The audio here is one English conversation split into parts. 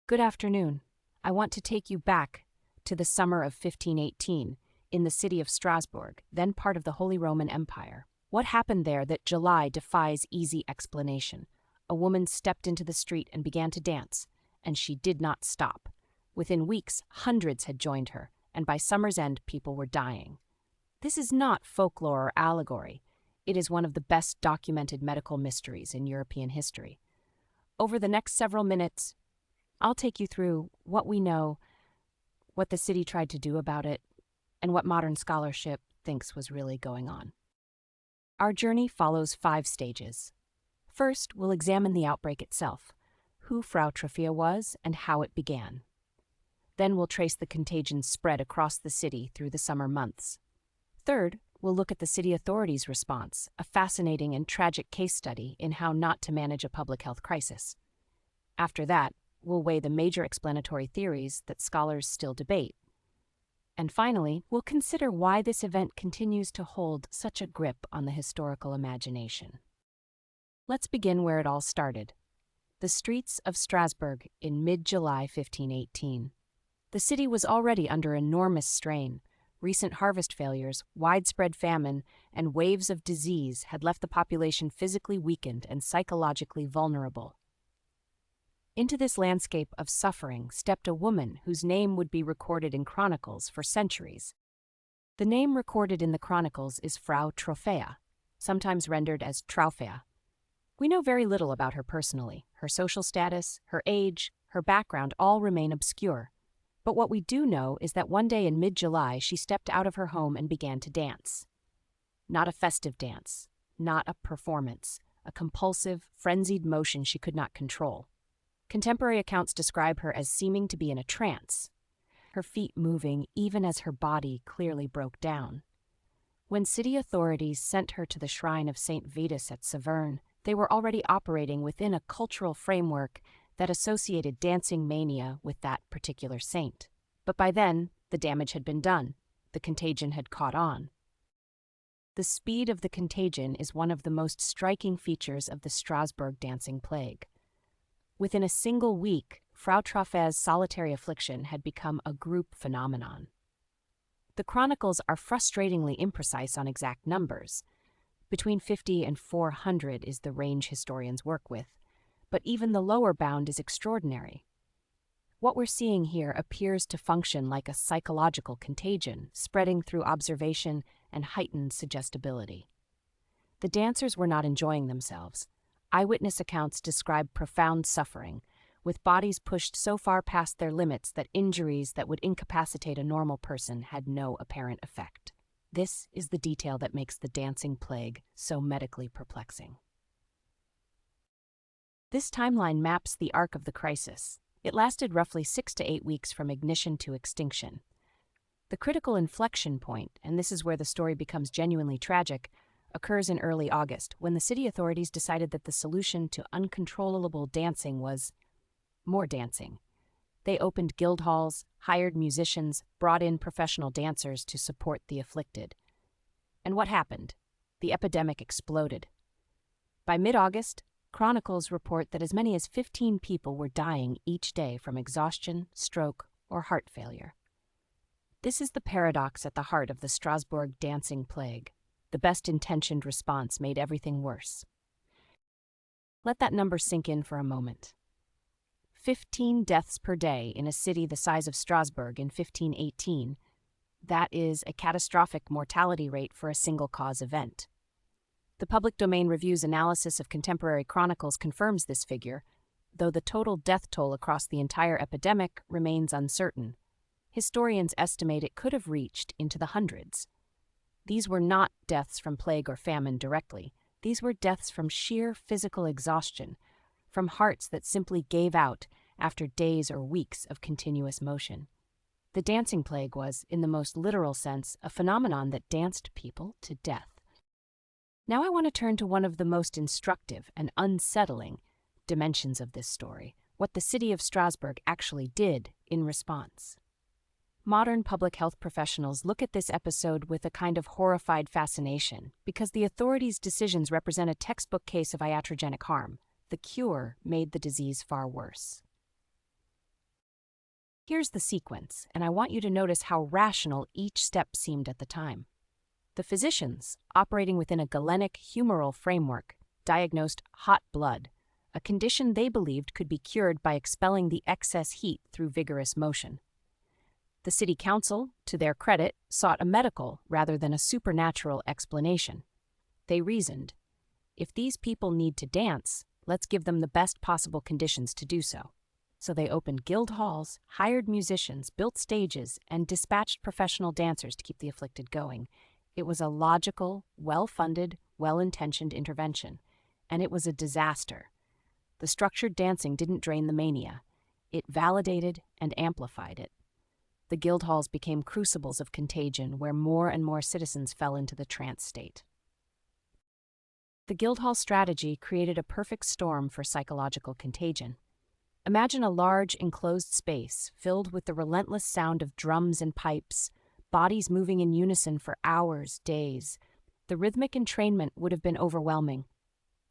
Good afternoon. I want to take you back to the summer of 1518 in the city of Strasbourg, then part of the Holy Roman Empire. What happened there that July defies easy explanation? A woman stepped into the street and began to dance, and she did not stop. Within weeks, hundreds had joined her, and by summer's end, people were dying. This is not folklore or allegory. It is one of the best documented medical mysteries in European history. Over the next several minutes, I'll take you through what we know, what the city tried to do about it, and what modern scholarship thinks was really going on. Our journey follows 5 stages. First, we'll examine the outbreak itself, who Frau Troffea was and how it began. Then we'll trace the contagion's spread across the city through the summer months. Third, we'll look at the city authorities' response, a fascinating and tragic case study in how not to manage a public health crisis. After that, we'll weigh the major explanatory theories that scholars still debate. And finally, we'll consider why this event continues to hold such a grip on the historical imagination. Let's begin where it all started. The streets of Strasbourg in mid-July 1518. The city was already under enormous strain. Recent harvest failures, widespread famine, and waves of disease had left the population physically weakened and psychologically vulnerable. Into this landscape of suffering stepped a woman whose name would be recorded in chronicles for centuries. The name recorded in the chronicles is Frau Troffea, sometimes rendered as Traufea. We know very little about her personally. Her social status, her age, her background all remain obscure. But what we do know is that one day in mid-July she stepped out of her home and began to dance. Not a festive dance, not a performance, a compulsive, frenzied motion she could not control. Contemporary accounts describe her as seeming to be in a trance, her feet moving even as her body clearly broke down. When city authorities sent her to the shrine of St. Vitus at Saverne, they were already operating within a cultural framework that associated dancing mania with that particular saint. But by then, the damage had been done. The contagion had caught on. The speed of the contagion is one of the most striking features of the Strasbourg dancing plague. Within a single week, Frau Troffea's solitary affliction had become a group phenomenon. The chronicles are frustratingly imprecise on exact numbers. Between 50 and 400 is the range historians work with, but even the lower bound is extraordinary. What we're seeing here appears to function like a psychological contagion, spreading through observation and heightened suggestibility. The dancers were not enjoying themselves. Eyewitness accounts describe profound suffering, with bodies pushed so far past their limits that injuries that would incapacitate a normal person had no apparent effect. This is the detail that makes the dancing plague so medically perplexing. This timeline maps the arc of the crisis. It lasted roughly 6 to 8 weeks from ignition to extinction. The critical inflection point, and this is where the story becomes genuinely tragic, occurs in early August, when the city authorities decided that the solution to uncontrollable dancing was more dancing. They opened guild halls, hired musicians, brought in professional dancers to support the afflicted. And what happened? The epidemic exploded. By mid-August, chronicles report that as many as 15 people were dying each day from exhaustion, stroke, or heart failure. This is the paradox at the heart of the Strasbourg dancing plague. The best-intentioned response made everything worse. Let that number sink in for a moment. 15 deaths per day in a city the size of Strasbourg in 1518. That is a catastrophic mortality rate for a single-cause event. The Public Domain Review's analysis of contemporary chronicles confirms this figure, though the total death toll across the entire epidemic remains uncertain. Historians estimate it could have reached into the hundreds. These were not deaths from plague or famine directly. These were deaths from sheer physical exhaustion, from hearts that simply gave out after days or weeks of continuous motion. The dancing plague was, in the most literal sense, a phenomenon that danced people to death. Now I want to turn to one of the most instructive and unsettling dimensions of this story, what the city of Strasbourg actually did in response. Modern public health professionals look at this episode with a kind of horrified fascination because the authorities' decisions represent a textbook case of iatrogenic harm. The cure made the disease far worse. Here's the sequence, and I want you to notice how rational each step seemed at the time. The physicians, operating within a Galenic humoral framework, diagnosed hot blood, a condition they believed could be cured by expelling the excess heat through vigorous motion. The city council, to their credit, sought a medical rather than a supernatural explanation. They reasoned, if these people need to dance, let's give them the best possible conditions to do so. So they opened guild halls, hired musicians, built stages, and dispatched professional dancers to keep the afflicted going. It was a logical, well-funded, well-intentioned intervention, and it was a disaster. The structured dancing didn't drain the mania. It validated and amplified it. The guild halls became crucibles of contagion where more and more citizens fell into the trance state. The Guildhall strategy created a perfect storm for psychological contagion. Imagine a large, enclosed space filled with the relentless sound of drums and pipes, bodies moving in unison for hours, days. The rhythmic entrainment would have been overwhelming.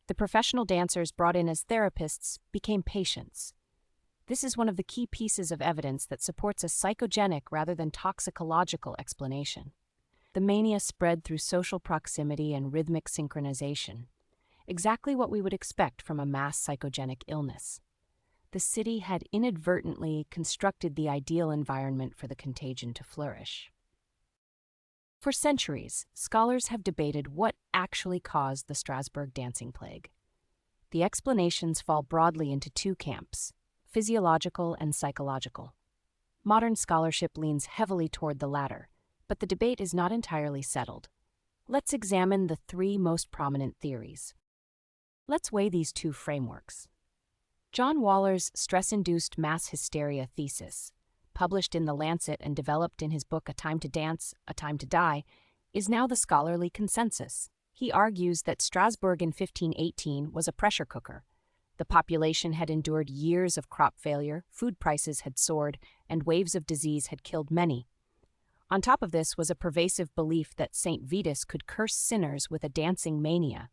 The professional dancers brought in as therapists became patients. This is one of the key pieces of evidence that supports a psychogenic rather than toxicological explanation. The mania spread through social proximity and rhythmic synchronization, exactly what we would expect from a mass psychogenic illness. The city had inadvertently constructed the ideal environment for the contagion to flourish. For centuries, scholars have debated what actually caused the Strasbourg dancing plague. The explanations fall broadly into two camps: physiological and psychological. Modern scholarship leans heavily toward the latter, but the debate is not entirely settled. Let's examine the three most prominent theories. Let's weigh these two frameworks. John Waller's stress-induced mass hysteria thesis, published in The Lancet and developed in his book A Time to Dance, A Time to Die, is now the scholarly consensus. He argues that Strasbourg in 1518 was a pressure cooker. The population had endured years of crop failure, food prices had soared, and waves of disease had killed many. On top of this was a pervasive belief that St. Vitus could curse sinners with a dancing mania.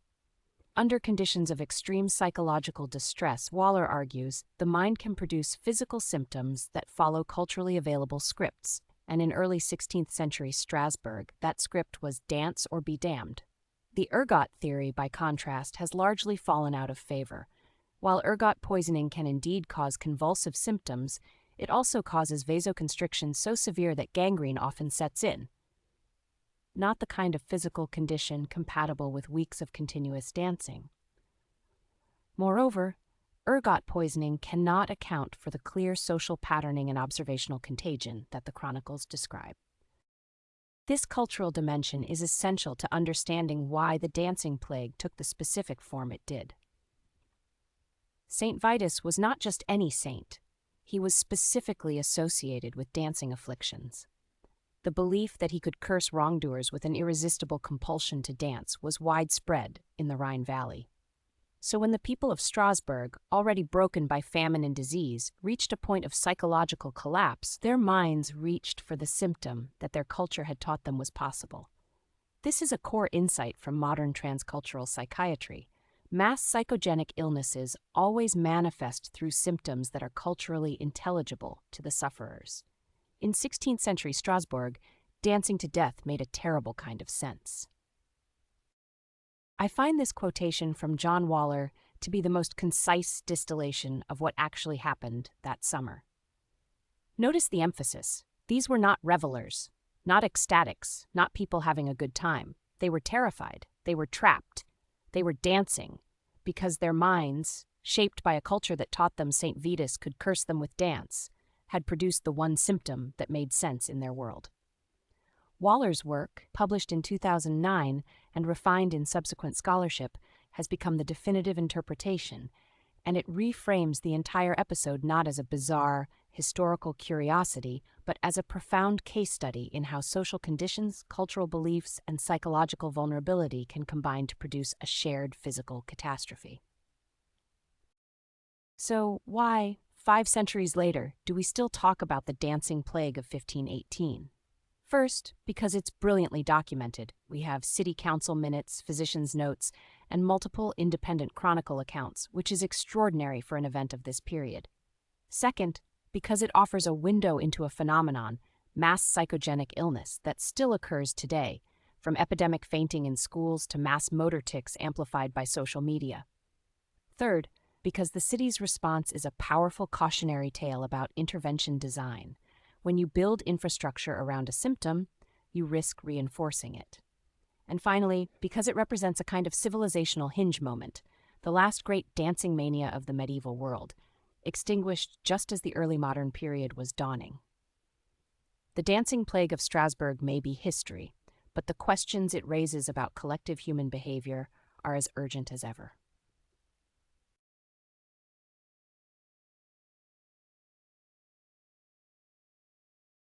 Under conditions of extreme psychological distress, Waller argues, the mind can produce physical symptoms that follow culturally available scripts, and in early 16th century Strasbourg, that script was dance or be damned. The ergot theory, by contrast, has largely fallen out of favor. While ergot poisoning can indeed cause convulsive symptoms, it also causes vasoconstriction so severe that gangrene often sets in. Not the kind of physical condition compatible with weeks of continuous dancing. Moreover, ergot poisoning cannot account for the clear social patterning and observational contagion that the chronicles describe. This cultural dimension is essential to understanding why the dancing plague took the specific form it did. St. Vitus was not just any saint. He was specifically associated with dancing afflictions. The belief that he could curse wrongdoers with an irresistible compulsion to dance was widespread in the Rhine Valley. So when the people of Strasbourg, already broken by famine and disease, reached a point of psychological collapse, their minds reached for the symptom that their culture had taught them was possible. This is a core insight from modern transcultural psychiatry. Mass psychogenic illnesses always manifest through symptoms that are culturally intelligible to the sufferers. In 16th century Strasbourg, dancing to death made a terrible kind of sense. I find this quotation from John Waller to be the most concise distillation of what actually happened that summer. Notice the emphasis. These were not revelers, not ecstatics, not people having a good time. They were terrified. They were trapped. They were dancing because their minds, shaped by a culture that taught them St. Vitus could curse them with dance, had produced the one symptom that made sense in their world. Waller's work, published in 2009 and refined in subsequent scholarship, has become the definitive interpretation, and it reframes the entire episode not as a bizarre, historical curiosity, but as a profound case study in how social conditions, cultural beliefs, and psychological vulnerability can combine to produce a shared physical catastrophe. So why, 5 centuries later, do we still talk about the dancing plague of 1518? First, because it's brilliantly documented. We have city council minutes, physicians' notes, and multiple independent chronicle accounts, which is extraordinary for an event of this period. Second, Because it offers a window into a phenomenon, mass psychogenic illness, that still occurs today, from epidemic fainting in schools to mass motor tics amplified by social media. Third, because the city's response is a powerful cautionary tale about intervention design. When you build infrastructure around a symptom, you risk reinforcing it. And finally, because it represents a kind of civilizational hinge moment, the last great dancing mania of the medieval world, extinguished just as the early modern period was dawning. The dancing plague of Strasbourg may be history, but the questions it raises about collective human behavior are as urgent as ever.